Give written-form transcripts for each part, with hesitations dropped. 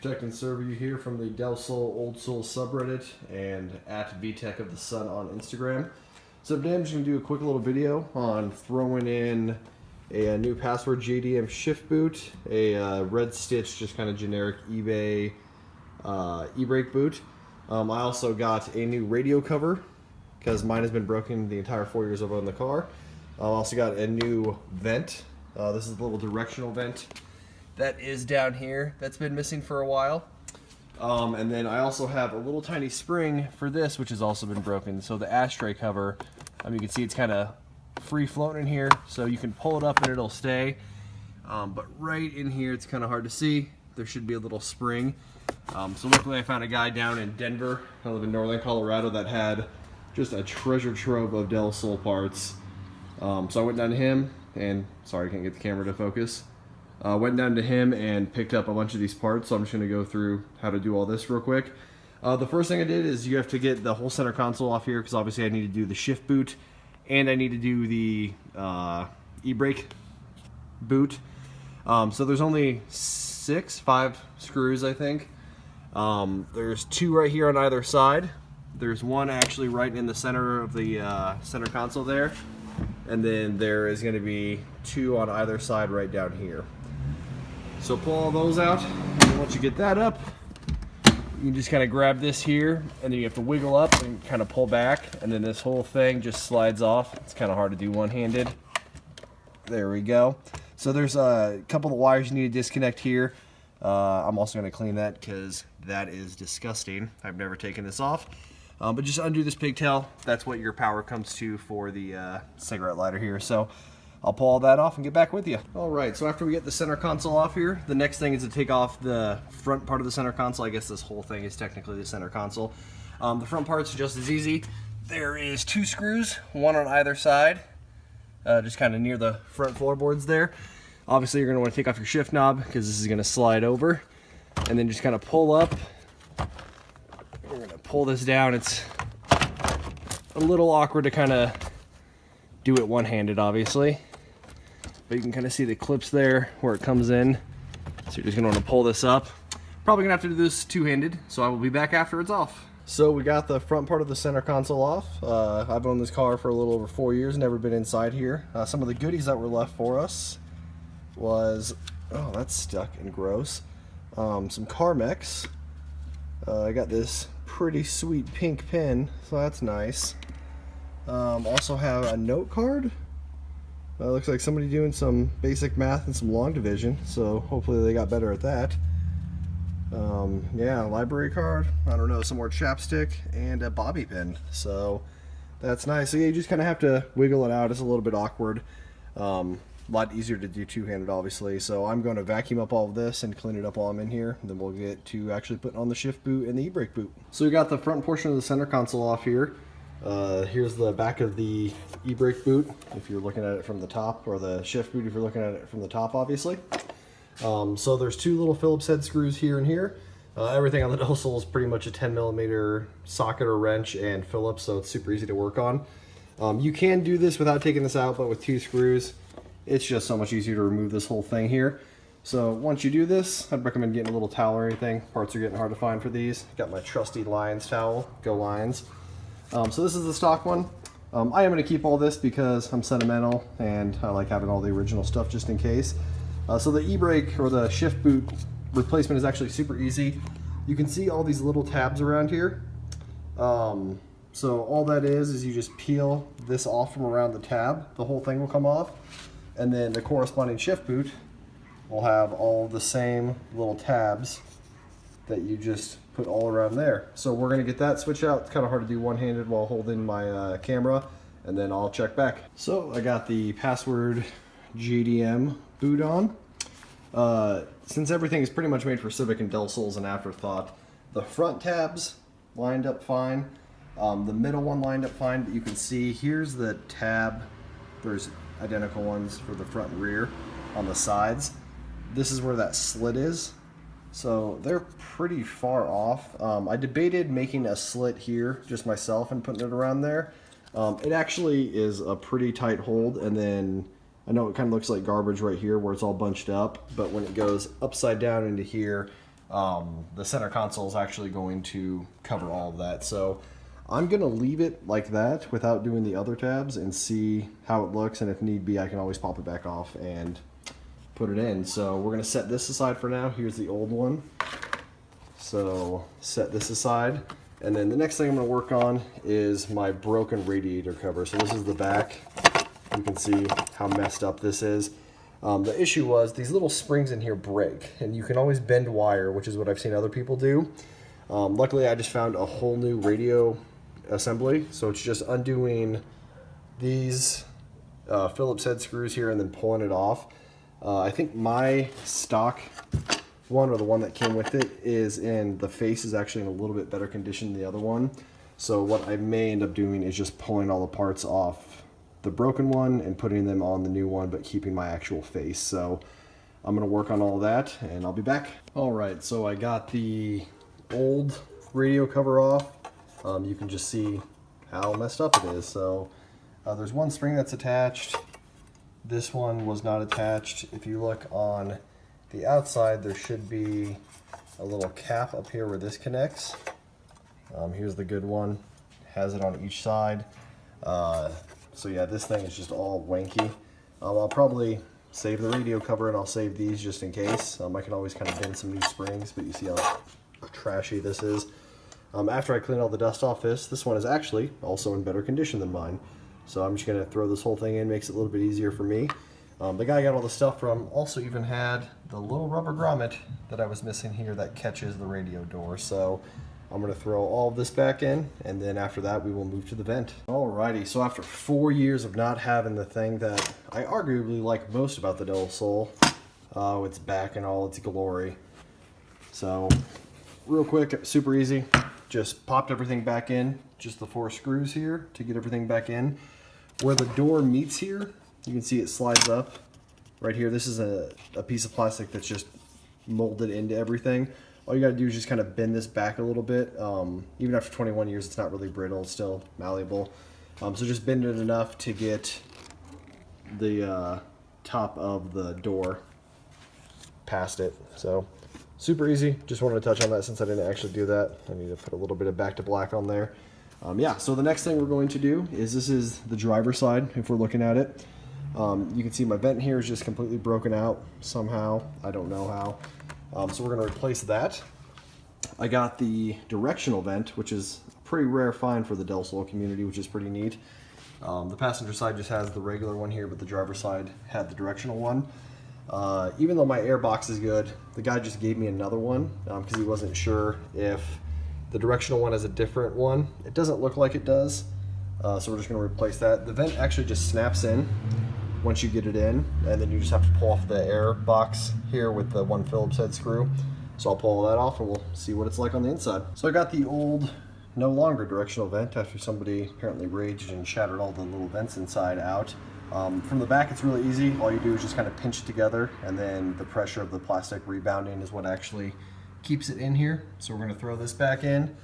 Protect and serve you here from the Del Sol Old Soul subreddit and at VTech of the Sun on Instagram. So today I'm just going to do a quick little video on throwing in a new Password JDM shift boot, a red stitch, just kind of generic eBay e-brake boot. I also got a new radio cover because mine has been broken the entire 4 years I've owned the car. I also got a new vent. This is a little directional vent that is down here that's been missing for a while. And then I also have a little tiny spring for this, which has also been broken. So the ashtray cover, you can see it's kind of free floating in here, so you can pull it up and it'll stay. But right in here, it's kind of hard to see. There should be a little spring. So luckily I found a guy down in Denver, I live in northern Colorado, that had just a treasure trove of Del Sol parts. So I went down to him and, sorry I can't get the camera to focus. Went down to him and picked up a bunch of these parts, so I'm just going to go through how to do all this real quick. The first thing I did is you have to get the whole center console off here, because obviously I need to do the shift boot and I need to do the e-brake boot. So there's only 5 screws, I think. There's 2 right here on either side. There's one actually right in the center of the center console there. And then there is going to be 2 on either side right down here. So pull all those out, and once you get that up, you can just kind of grab this here, and then you have to wiggle up and kind of pull back, and then this whole thing just slides off. It's kind of hard to do one-handed. There we go. So there's a couple of wires you need to disconnect here. I'm also going to clean that because that is disgusting. I've never taken this off. But just undo this pigtail. That's what your power comes to for the cigarette lighter here. So I'll pull all that off and get back with you. Alright, so after we get the center console off here, the next thing is to take off the front part of the center console. I guess this whole thing is technically the center console. The front part's just as easy. There is 2 screws, one on either side, just kind of near the front floorboards there. Obviously you're going to want to take off your shift knob because this is going to slide over, and then just kind of pull up. We're going to pull this down. It's a little awkward to kind of do it one-handed, obviously, but you can kind of see the clips there where it comes in. So you're just going to want to pull this up. Probably going to have to do this two-handed, so I will be back after it's off. So we got the front part of the center console off. I've owned this car for a little over 4 years, never been inside here. Some of the goodies that were left for us was, oh, that's stuck and gross, some Carmex. I got this pretty sweet pink pin, so that's nice. Also have a note card. Looks like somebody doing some basic math and some long division, so hopefully they got better at that. Yeah, library card, I don't know, some more chapstick, and a bobby pin, so that's nice. So yeah, you just kind of have to wiggle it out. It's a little bit awkward. A lot easier to do two-handed, obviously. So I'm going to vacuum up all of this and clean it up while I'm in here. Then we'll get to actually putting on the shift boot and the e-brake boot. So we got the front portion of the center console off here. Here's the back of the e-brake boot if you're looking at it from the top, or the shift boot if you're looking at it from the top, obviously. So there's 2 little Phillips head screws here and here. Everything on the Del Sol is pretty much a 10mm socket or wrench and Phillips, so it's super easy to work on. You can do this without taking this out, but with 2 screws, it's just so much easier to remove this whole thing here. So once you do this, I'd recommend getting a little towel or anything. Parts are getting hard to find for these. Got my trusty Lions towel, go Lions. So this is the stock one. I am going to keep all this because I'm sentimental and I like having all the original stuff just in case. So the e-brake or the shift boot replacement is actually super easy. You can see all these little tabs around here. So all that is you just peel this off from around the tab. The whole thing will come off. And then the corresponding shift boot will have all the same little tabs that you just put all around there. So we're going to get that switch out. It's kind of hard to do one-handed while holding my camera, and then I'll check back. So I got the Password JDM boot on. Since everything is pretty much made for Civic and Del Sol's an afterthought, the front tabs lined up fine. The middle one lined up fine, but you can see here's the tab. There's identical ones for the front and rear on the sides. This is where that slit is, so they're pretty far off. I debated making a slit here just myself and putting it around there. It actually is a pretty tight hold, and then I know it kind of looks like garbage right here where it's all bunched up, but when it goes upside down into here, the center console is actually going to cover all of that. So I'm going to leave it like that without doing the other tabs and see how it looks, and if need be I can always pop it back off and put it in. So we're going to set this aside for now. Here's the old one. So set this aside, and then the next thing I'm going to work on is my broken radiator cover. So this is the back. You can see how messed up this is. The issue was these little springs in here break, and you can always bend wire, which is what I've seen other people do. Luckily I just found a whole new radio assembly, so it's just undoing these Phillips head screws here and then pulling it off. I think my stock one, or the one that came with it, is in the face is actually in a little bit better condition than the other one. So what I may end up doing is just pulling all the parts off the broken one and putting them on the new one, but keeping my actual face. So I'm gonna work on all that and I'll be back. All right, so I got the old radio cover off. You can just see how messed up it is. So there's one spring that's attached. This one was not attached. If you look on the outside, there should be a little cap up here where this connects. Here's the good one. Has it on each side. So yeah, this thing is just all wanky. I'll probably save the radio cover and I'll save these just in case. I can always kind of bend some new springs, but you see how trashy this is. After I clean all the dust off this one is actually also in better condition than mine. So I'm just gonna throw this whole thing in, makes it a little bit easier for me. The guy I got all the stuff from also even had the little rubber grommet that I was missing here that catches the radio door. So I'm gonna throw all of this back in, and then after that we will move to the vent. Alrighty, so after 4 years of not having the thing that I arguably like most about the Del Sol, it's back in all its glory. So real quick, super easy. Just popped everything back in, just the 4 screws here to get everything back in. Where the door meets here, you can see it slides up right here. This is a piece of plastic that's just molded into everything. All you gotta do is just kind of bend this back a little bit. Even after 21 years, it's not really brittle, it's still malleable. So just bend it enough to get the top of the door past it. So super easy. Just wanted to touch on that since I didn't actually do that. I need to put a little bit of back to black on there. Yeah, so the next thing we're going to do is, this is the driver's side if we're looking at it. You can see my vent here is just completely broken out somehow. I don't know how. So we're going to replace that. I got the directional vent, which is a pretty rare find for the Del Sol community, which is pretty neat. The passenger side just has the regular one here, but the driver's side had the directional one. Even though my air box is good, the guy just gave me another one because he wasn't sure if the directional one has a different one. It doesn't look like it does, so we're just going to replace that. The vent actually just snaps in once you get it in, and then you just have to pull off the air box here with the one Phillips head screw. So I'll pull all that off and we'll see what it's like on the inside. So I got the old, no longer directional vent after somebody apparently raged and shattered all the little vents inside out. From the back it's really easy. All you do is just kind of pinch it together, and then the pressure of the plastic rebounding is what actually keeps it in here. So we're going to throw this back in.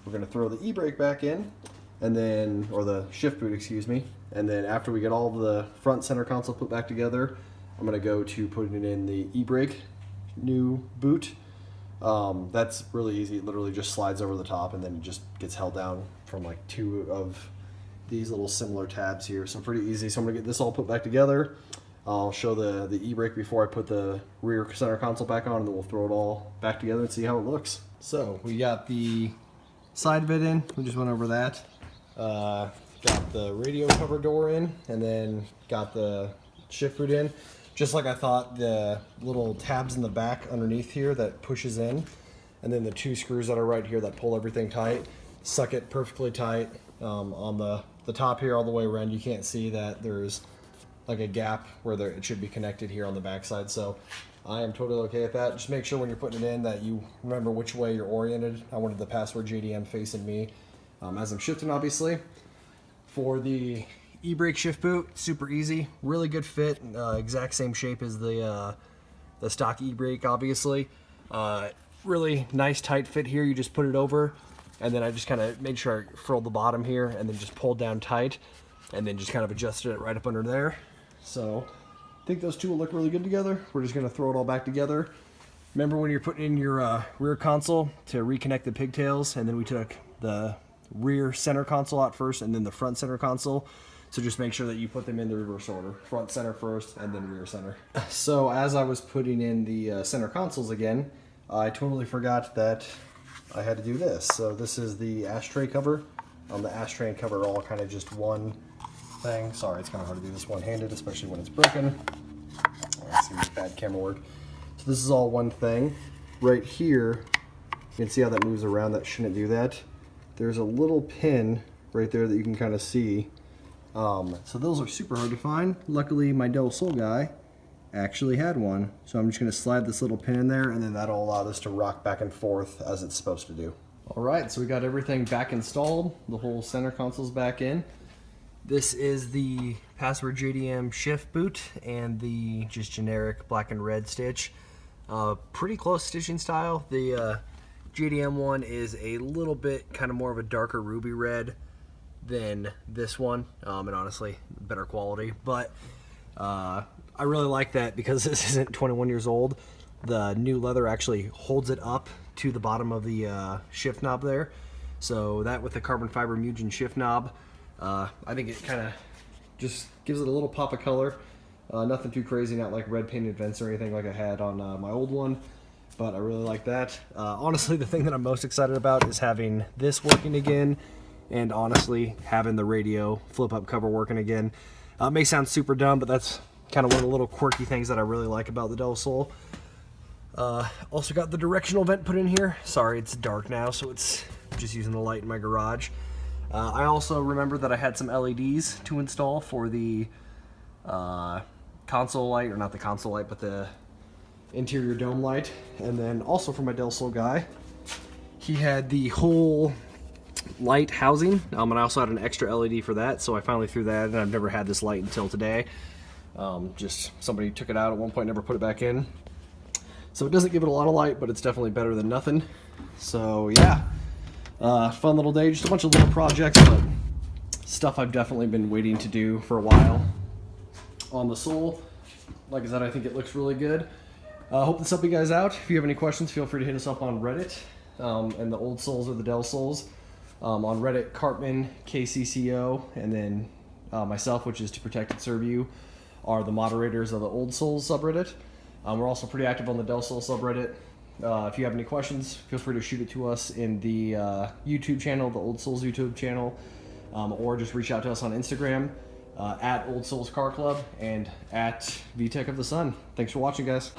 We're going to throw the e-brake back in, and then, or the shift boot, excuse me. And then after we get all of the front center console put back together, I'm going to go to putting in the e-brake new boot. That's really easy. It literally just slides over the top and then it just gets held down from like 2 of these little similar tabs here. So pretty easy. So I'm gonna get this all put back together. I'll show the e-brake before I put the rear center console back on, and then we'll throw it all back together and see how it looks. So we got the side of it in. We just went over that. Got the radio cover door in, and then got the shift boot in. Just like I thought, the little tabs in the back underneath here that pushes in, and then the 2 screws that are right here that pull everything tight, suck it perfectly tight. On the top here all the way around, you can't see that there's like a gap where it should be connected here on the back side. So I am totally okay with that. Just make sure when you're putting it in that you remember which way you're oriented. I wanted the password JDM facing me as I'm shifting, obviously. For the e-brake shift boot, super easy, really good fit, exact same shape as the stock e-brake, obviously. Really nice tight fit here. You just put it over, and then I just kind of made sure I furled the bottom here and then just pulled down tight, and then just kind of adjusted it right up under there. So I think those two will look really good together. We're just going to throw it all back together, Remember when you're putting in your rear console to reconnect the pigtails, and then we took the rear center console out first and then the front center console. So just make sure that you put them in the reverse order. Front center first and then rear center. So as I was putting in the center consoles again, I totally forgot that I had to do this. So this is the ashtray cover. The ashtray and cover are all kind of just one thing. Sorry, it's kind of hard to do this one-handed, especially when it's broken. That's gonna be bad camera work. So this is all one thing. Right here, you can see how that moves around. That shouldn't do that. There's a little pin right there that you can kind of see. So those are super hard to find. Luckily, my Del Sol guy actually had one. So I'm just going to slide this little pin in there, and then that'll allow this to rock back and forth as it's supposed to do. All right, so we got everything back installed. The whole center console's back in. This is the Password JDM shift boot and the just generic black and red stitch. Pretty close stitching style. The JDM one is a little bit kind of more of a darker ruby red than this one, and honestly better quality, but I really like that because this isn't 21 years old. The new leather actually holds it up to the bottom of the shift knob there, so that with the carbon fiber Mugen shift knob, I think it kind of just gives it a little pop of color. Nothing too crazy, not like red painted vents or anything like I had on my old one, but I really like that. Honestly, the thing that I'm most excited about is having this working again, and honestly having the radio flip up cover working again. It may sound super dumb, but that's kind of one of the little quirky things that I really like about the Del Sol. Also got the directional vent put in here. Sorry, it's dark now, so it's just using the light in my garage. I also remembered that I had some LEDs to install for the console light, or not the console light, but the interior dome light. And then also for my Del Sol guy, he had the whole light housing, and I also had an extra LED for that, so I finally threw that in. I've never had this light until today. Just somebody took it out at one point, never put it back in. So it doesn't give it a lot of light, but it's definitely better than nothing. So yeah, fun little day, just a bunch of little projects, but stuff I've definitely been waiting to do for a while on the Sol. Like I said, I think it looks really good. Hope this helped you guys out. If you have any questions, feel free to hit us up on Reddit, and the Old Sols or the Del Sols. On Reddit, Cartman, KCCO, and then myself, which is To Protect and Serve You, are the moderators of the Old Sols subreddit. We're also pretty active on the Del Sol subreddit. If you have any questions, feel free to shoot it to us in the YouTube channel, the Old Sols YouTube channel, or just reach out to us on Instagram, at Old Sols Car Club and at VTech of the Sun. Thanks for watching, guys.